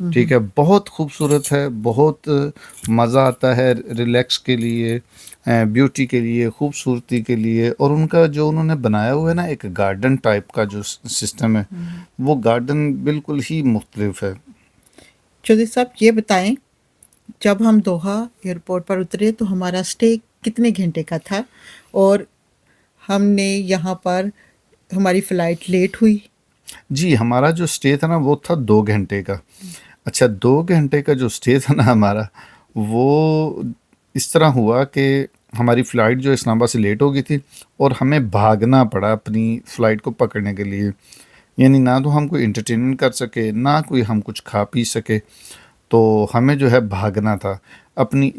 ٹھیک ہے، بہت خوبصورت ہے، بہت مزہ آتا ہے ریلیکس کے لیے، بیوٹی کے لیے، خوبصورتی کے لیے. اور ان کا جو انہوں نے بنایا ہوا ہے نا ایک گارڈن ٹائپ کا جو سسٹم ہے، وہ گارڈن بالکل ہی مختلف ہے. چودھری صاحب یہ بتائیں، جب ہم دوحہ ایئرپورٹ پر اترے تو ہمارا اسٹے کتنے گھنٹے کا تھا، اور ہم نے یہاں پر ہماری فلائٹ لیٹ ہوئی؟ جی، ہمارا جو اسٹے تھا نا وہ تھا 2 گھنٹے کا. اچھا، 2 گھنٹے کا جو اسٹے تھا نا ہمارا، وہ اس طرح ہوا کہ ہماری فلائٹ جو اسلام آباد سے لیٹ ہو گئی تھی اور ہمیں بھاگنا پڑا اپنی فلائٹ کو پکڑنے کے لیے. یعنی نہ تو ہم کوئی انٹرٹینمنٹ کر سکے، نہ کوئی ہم کچھ کھا پی سکے. تو ہمیں جو ہے بھاگنا تھا اپنی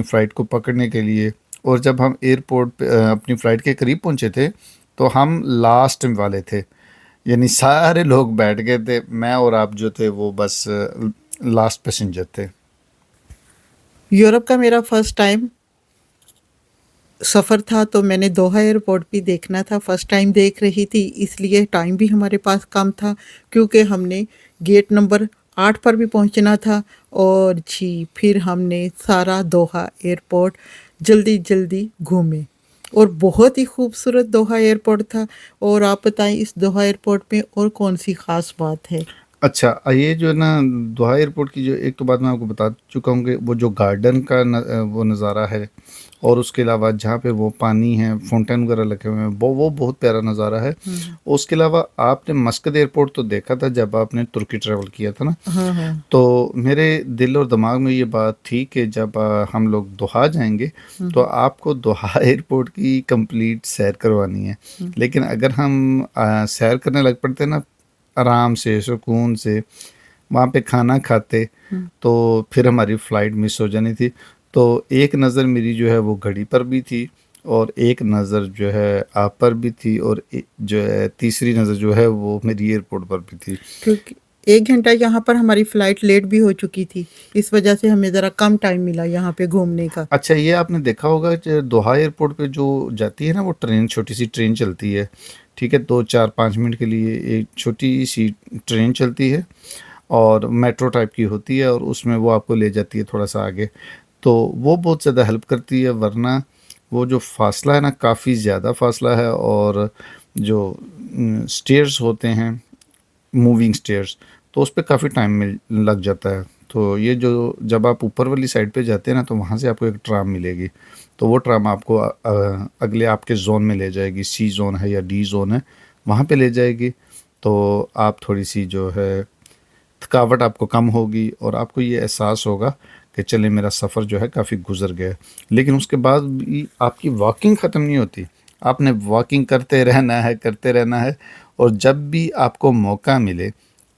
فلائٹ کو پکڑنے کے لیے. اور جب ہم ایئرپورٹ پہ اپنی فلائٹ کے قریب پہنچے تھے تو ہم لاسٹ والے تھے. یعنی سارے لوگ بیٹھ گئے تھے، میں اور آپ جو تھے وہ بس لاسٹ پیسنجر تھے. یورپ کا میرا فرسٹ ٹائم سفر تھا، تو میں نے دوحہ ایئرپورٹ بھی دیکھنا تھا، فرسٹ ٹائم دیکھ رہی تھی، اس لیے ٹائم بھی ہمارے پاس کم تھا، کیونکہ ہم نے گیٹ نمبر 8 پر بھی پہنچنا تھا. اور جی پھر ہم نے سارا دوحہ ایئرپورٹ جلدی جلدی گھومے، اور بہت ہی خوبصورت دوحہ ایئرپورٹ تھا. اور آپ بتائیں اس دوحہ ایئرپورٹ میں اور کون سی خاص بات ہے؟ اچھا، یہ جو ہے نا دوحہ ایئرپورٹ کی جو ایک تو بات میں آپ کو بتا چکا ہوں کہ وہ جو گارڈن کا وہ نظارہ ہے، اور اس کے علاوہ جہاں پہ وہ پانی ہے، فاؤنٹین وغیرہ لگے ہوئے ہیں، وہ بہت پیارا نظارہ ہے. اس کے علاوہ آپ نے مسقط ایئرپورٹ تو دیکھا تھا جب آپ نے ترکی ٹریول کیا تھا نا. ہاں ہاں تو میرے دل اور دماغ میں یہ بات تھی کہ جب ہم لوگ دوحہ جائیں گے تو آپ کو دوحہ ایئرپورٹ کی کمپلیٹ سیر کروانی ہے. لیکن اگر ہم سیر کرنے لگ پڑتے نا آرام سے، سکون سے، وہاں پہ کھانا کھاتے، تو پھر ہماری فلائٹ مس ہو جانی تھی. تو ایک نظر میری جو ہے وہ گھڑی پر بھی تھی، اور ایک نظر جو ہے آپ پر بھی تھی، اور جو ہے تیسری نظر جو ہے وہ میری ایئرپورٹ پر بھی تھی. کیونکہ 1 گھنٹہ یہاں پر ہماری فلائٹ لیٹ بھی ہو چکی تھی، اس وجہ سے ہمیں ذرا کم ٹائم ملا یہاں پہ گھومنے کا. اچھا، یہ آپ نے دیکھا ہوگا کہ دوحہ ایئرپورٹ پہ جو جاتی ہے نا وہ ٹرین، چھوٹی سی ٹرین چلتی ہے، ٹھیک ہے، 2 4 5 منٹ کے لیے ایک چھوٹی سی ٹرین چلتی ہے، اور میٹرو ٹائپ کی ہوتی ہے، اور اس میں وہ آپ کو لے جاتی ہے تھوڑا سا آگے. تو وہ بہت زیادہ ہیلپ کرتی ہے، ورنہ وہ جو فاصلہ ہے نا کافی زیادہ فاصلہ ہے. اور جو سٹیئرز ہوتے ہیں، موونگ سٹیئرز، تو اس پہ کافی ٹائم لگ جاتا ہے. تو یہ جو جب آپ اوپر والی سائڈ پہ جاتے ہیں نا تو وہاں سے آپ کو ایک ٹرام ملے گی، تو وہ ٹرام آپ کو اگلے آپ کے زون میں لے جائے گی، سی زون ہے یا ڈی زون ہے، وہاں پہ لے جائے گی. تو آپ تھوڑی سی جو ہے تھکاوٹ آپ کو کم ہوگی، اور آپ کو یہ احساس ہوگا کہ چلے میرا سفر جو ہے کافی گزر گیا. لیکن اس کے بعد بھی آپ کی واکنگ ختم نہیں ہوتی، آپ نے واکنگ کرتے رہنا ہے. اور جب بھی آپ کو موقع ملے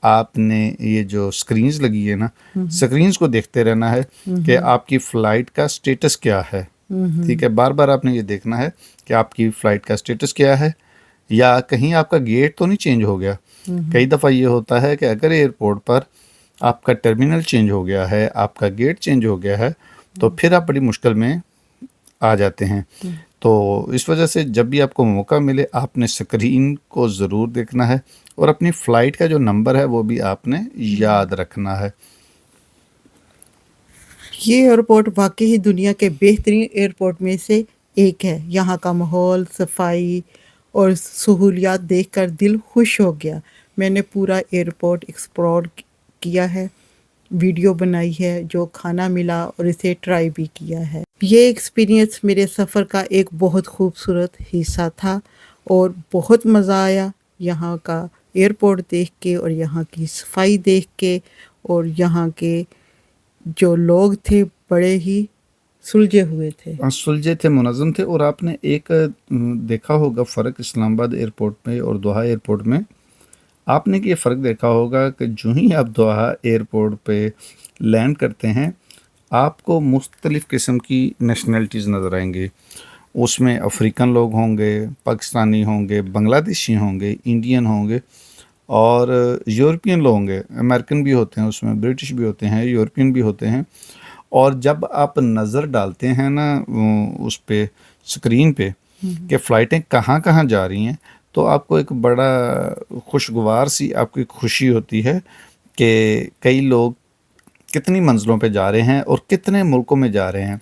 آپ نے یہ جو سکرینز لگی ہے نا، سکرینز کو دیکھتے رہنا ہے کہ آپ کی فلائٹ کا سٹیٹس کیا ہے. ٹھیک ہے، بار بار آپ نے یہ دیکھنا ہے کہ آپ کی فلائٹ کا سٹیٹس کیا ہے، یا کہیں آپ کا گیٹ تو نہیں چینج ہو گیا. کئی دفعہ یہ ہوتا ہے کہ اگر ایئرپورٹ پر آپ کا ٹرمینل چینج ہو گیا ہے، آپ کا گیٹ چینج ہو گیا ہے، تو پھر آپ بڑی مشکل میں آ جاتے ہیں. تو اس وجہ سے جب بھی آپ کو موقع ملے آپ نے سکرین کو ضرور دیکھنا ہے، اور اپنی فلائٹ کا جو نمبر ہے وہ بھی آپ نے یاد رکھنا ہے. یہ ایئرپورٹ واقعی دنیا کے بہترین ایئرپورٹ میں سے ایک ہے. یہاں کا ماحول، صفائی اور سہولیات دیکھ کر دل خوش ہو گیا. میں نے پورا ایئرپورٹ ایکسپلور کیا ہے، ویڈیو بنائی ہے، جو کھانا ملا اور اسے ٹرائی بھی کیا ہے. یہ ایکسپیرینس میرے سفر کا ایک بہت خوبصورت حصہ تھا، اور بہت مزہ آیا یہاں کا ایئرپورٹ دیکھ کے، اور یہاں کی صفائی دیکھ کے، اور یہاں کے جو لوگ تھے بڑے ہی سلجھے ہوئے تھے. سلجھے تھے، منظم تھے. اور آپ نے ایک دیکھا ہوگا فرق اسلام آباد ایئرپورٹ میں اور دوحہ ایئرپورٹ میں. آپ نے یہ فرق دیکھا ہوگا کہ جو ہی آپ دوحہ ایئرپورٹ پہ لینڈ کرتے ہیں آپ کو مختلف قسم کی نیشنلٹیز نظر آئیں گے. اس میں افریقن لوگ ہوں گے، پاکستانی ہوں گے، بنگلہ دیشی ہوں گے، انڈین ہوں گے، اور یورپین لوگ ہوں گے. امریکن بھی ہوتے ہیں اس میں، برٹش بھی ہوتے ہیں، یورپین بھی ہوتے ہیں. اور جب آپ نظر ڈالتے ہیں نا اس پہ سکرین پہ کہ فلائٹیں کہاں کہاں جا رہی ہیں، تو آپ کو ایک بڑا خوشگوار سی آپ کی خوشی ہوتی ہے کہ کئی لوگ کتنی منزلوں پہ جا رہے ہیں اور کتنے ملکوں میں جا رہے ہیں.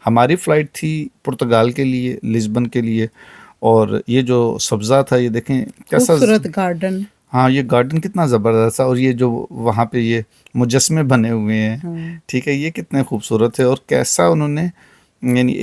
ہماری فلائٹ تھی پرتگال کے لیے، لسبن کے لیے، اور یہ جو سبزہ تھا یہ دیکھیں کیسا، خوبصورت گارڈن. ہاں یہ گارڈن کتنا زبردست تھا، اور یہ جو وہاں پہ یہ مجسمے بنے ہوئے ہیں، ٹھیک ہے، یہ کتنے خوبصورت ہے. اور کیسا انہوں نے، یعنی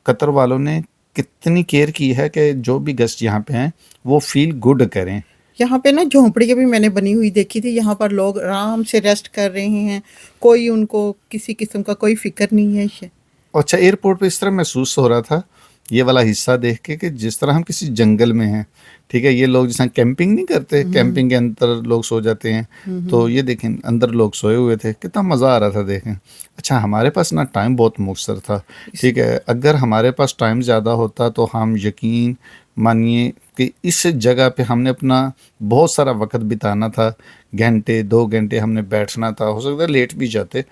قطر والوں نے کتنی کیئر کی ہے کہ جو بھی گیسٹ یہاں پہ ہیں وہ فیل گڈ کریں. یہاں پہ نا جھونپڑی بھی میں نے بنی ہوئی دیکھی تھی، یہاں پر لوگ آرام سے ریسٹ کر رہے ہیں، کوئی ان کو کسی قسم کا کوئی فکر نہیں ہے. اچھا ایئرپورٹ پہ اس طرح محسوس ہو رہا تھا یہ والا حصہ دیکھ کے کہ جس طرح ہم کسی جنگل میں ہیں. ٹھیک ہے، یہ لوگ جس طرح کیمپنگ نہیں کرتے، کیمپنگ کے اندر لوگ سو جاتے ہیں، تو یہ دیکھیں اندر لوگ سوئے ہوئے تھے، کتنا مزہ آ رہا تھا دیکھیں. اچھا ہمارے پاس نا ٹائم بہت مختصر تھا. ٹھیک ہے، اگر ہمارے پاس ٹائم زیادہ ہوتا تو ہم یقین مانیے کہ اس جگہ پہ ہم نے اپنا بہت سارا وقت بتانا تھا، گھنٹے 2 گھنٹے ہم نے بیٹھنا تھا، ہو سکتا ہے لیٹ بھی جاتے،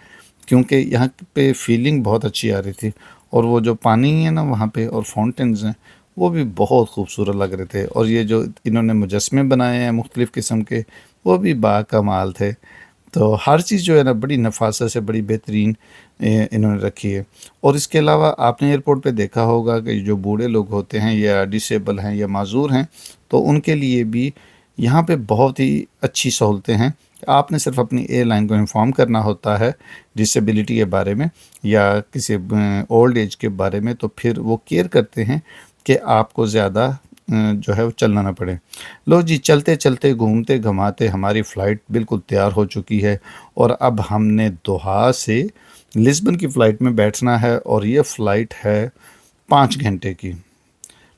کیونکہ یہاں پہ فیلنگ بہت اچھی آ رہی تھی. اور وہ جو پانی ہے نا وہاں پہ اور فاؤنٹینز ہیں وہ بھی بہت خوبصورت لگ رہے تھے. اور یہ جو انہوں نے مجسمے بنائے ہیں مختلف قسم کے وہ بھی با کمال تھے. تو ہر چیز جو ہے نا بڑی نفاست سے بڑی بہترین انہوں نے رکھی ہے. اور اس کے علاوہ آپ نے ایئرپورٹ پہ دیکھا ہوگا کہ جو بوڑھے لوگ ہوتے ہیں یا ڈسیبل ہیں یا معذور ہیں تو ان کے لیے بھی یہاں پہ بہت ہی اچھی سہولتیں ہیں. آپ نے صرف اپنی ایئر لائن کو انفارم کرنا ہوتا ہے ڈسیبلٹی کے بارے میں یا کسی اولڈ ایج کے بارے میں، تو پھر وہ کیئر کرتے ہیں کہ آپ کو زیادہ جو ہے وہ چلنا نہ پڑے. لو جی چلتے چلتے گھومتے گھماتے ہماری فلائٹ بالکل تیار ہو چکی ہے، اور اب ہم نے دوحہ سے لسبن کی فلائٹ میں بیٹھنا ہے، اور یہ فلائٹ ہے 5 گھنٹے کی.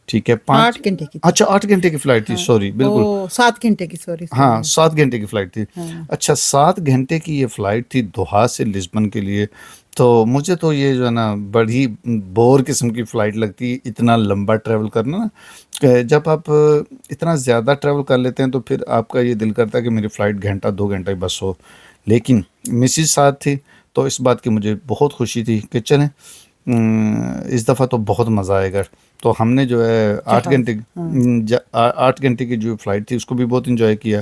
ٹھیک ہے 8 گھنٹے کی تھی. اچھا 8 گھنٹے کی فلائٹ تھی، سوری بالکل، 7 گھنٹے کی، سوری. ہاں 7 گھنٹے کی فلائٹ تھی. اچھا 7 گھنٹے کی یہ فلائٹ تھی دوحہ سے لسبن کے لیے. تو مجھے تو یہ جو ہے نا بڑی بور قسم کی فلائٹ لگتی ہے، اتنا لمبا ٹریول کرنا نا، کہ جب آپ اتنا زیادہ ٹریول کر لیتے ہیں تو پھر آپ کا یہ دل کرتا ہے کہ میری فلائٹ گھنٹہ 2 گھنٹہ ہی بس ہو. لیکن مسز ساتھ تھی تو اس بات کی مجھے بہت خوشی تھی کہ چلیں اس دفعہ تو بہت مزہ آئے گا. تو ہم نے جو ہے 8 گھنٹے کی جو فلائٹ تھی اس کو بھی بہت انجوائے کیا.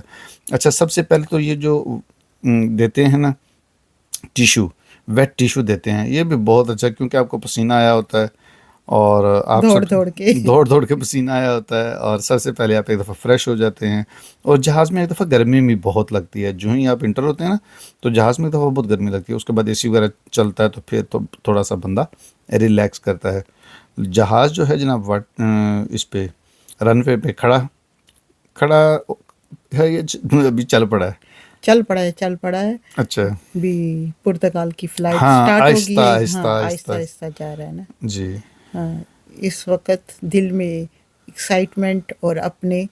اچھا سب سے پہلے تو یہ جو دیتے ہیں نا ٹیشو، ویٹ ٹیشو دیتے ہیں، یہ بھی بہت اچھا، کیونکہ آپ کو پسینہ آیا ہوتا ہے اور آپ دوڑ کے پسینہ آیا ہوتا ہے، اور سب سے پہلے آپ ایک دفعہ فریش ہو جاتے ہیں. اور جہاز میں ایک دفعہ گرمی بھی بہت لگتی ہے، جو ہی آپ انٹر ہوتے ہیں نا تو جہاز میں ایک دفعہ بہت گرمی لگتی ہے، اس کے بعد اے سی وغیرہ چلتا ہے تو پھر تو تھوڑا سا بندہ ریلیکس کرتا ہے. جہاز جو ہے جناب اس پہ رن وے پہ کھڑا ہے، یہ ابھی چل پڑا ہے. اچھا بھی پرتگال کی فلائٹ ہاں سٹارٹ ہو گئی ہے. آہستہ آہستہ جا رہا ہے نا جی. ہاں اس وقت دل میں ایکسائٹمنٹ اور اپنے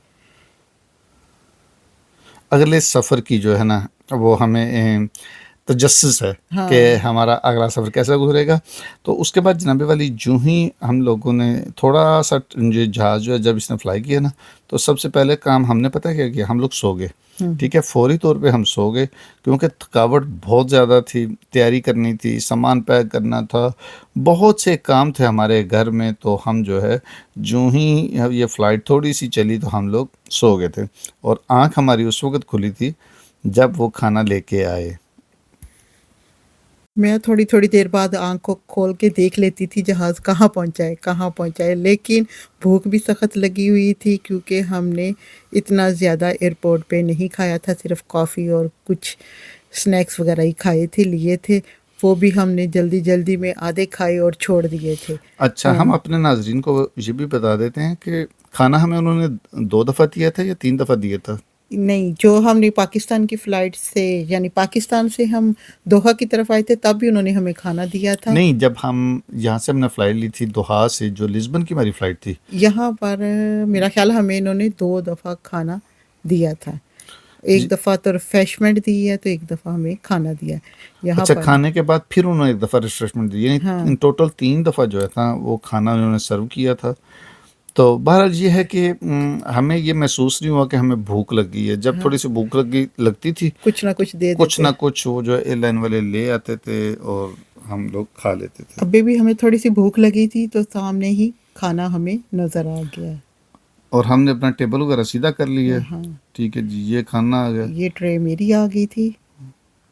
اگلے سفر کی جو ہے نا وہ ہمیں تجسس ہے کہ ہمارا اگلا سفر کیسا گزرے گا. تو اس کے بعد جناب والی جو ہی ہم لوگوں نے تھوڑا سا جہاز جو ہے جب اس نے فلائی کیا نا تو سب سے پہلے کام ہم نے پتہ کیا کیا، ہم لوگ سو گئے. ٹھیک ہے، فوری طور پہ ہم سو گئے کیونکہ تھکاوٹ بہت زیادہ تھی، تیاری کرنی تھی، سامان پیک کرنا تھا، بہت سے کام تھے ہمارے گھر میں. تو ہم جو ہے جو ہی یہ فلائٹ تھوڑی سی چلی تو ہم لوگ سو گئے تھے، اور آنکھ ہماری اس وقت کھلی تھی جب وہ کھانا لے کے آئے. میں تھوڑی دیر بعد آنکھ کو کھول کے دیکھ لیتی تھی جہاز کہاں پہنچا ہے، لیکن بھوک بھی سخت لگی ہوئی تھی کیونکہ ہم نے اتنا زیادہ ایئرپورٹ پہ نہیں کھایا تھا، صرف کافی اور کچھ سنیکس وغیرہ ہی کھائے تھے، لیے تھے، وہ بھی ہم نے جلدی میں آدھے کھائے اور چھوڑ دیے تھے. اچھا ہم اپنے ناظرین کو یہ بھی بتا دیتے ہیں کہ کھانا ہمیں انہوں نے 2 دفعہ دیا تھا یا 3 دفعہ دیا تھا؟ نہیں، جو ہم نے پاکستان کی فلائٹ سے یعنی پاکستان سے ہم دوحہ کی طرف آئے تھے تب بھی انہوں نے ہمیں کھانا دیا تھا. نہیں، جب ہم یہاں سے ہم نے فلائٹ لی تھی دوحہ سے جو لسبن کی ہماری فلائٹ تھی، یہاں پر میرا خیال ہمیں انہوں نے 2 دفعہ کھانا دیا تھا. ایک دفعہ تو ریفریشمنٹ دی ہے تو ایک دفعہ ہمیں کھانا دیا. یہاں اچھا پر کھانے کے بعد پھر انہوں نے ایک دفعہ ریفریشمنٹ دی، یعنی ان ٹوٹل 3 دفعہ جو ہے تھا وہ کھانا انہوں نے سرو کیا تھا. تو بہرحال یہ ہے کہ ہمیں یہ محسوس نہیں ہوا کہ ہمیں بھوک لگی ہے. جب تھوڑی سی بھوک لگتی تھی کچھ نہ کچھ دے کچھ دیتے. نہ کچھ وہ جو ایئر لائن والے لے آتے تھے اور ہم لوگ کھا لیتے تھے. ابھی بھی ہمیں تھوڑی سی بھوک لگی تھی تو سامنے ہی کھانا ہمیں نظر آ گیا اور ہم نے اپنا ٹیبل وغیرہ سیدھا کر لیا. ٹھیک ہے جی، یہ کھانا آ گیا، یہ ٹرے میری آ گئی تھی.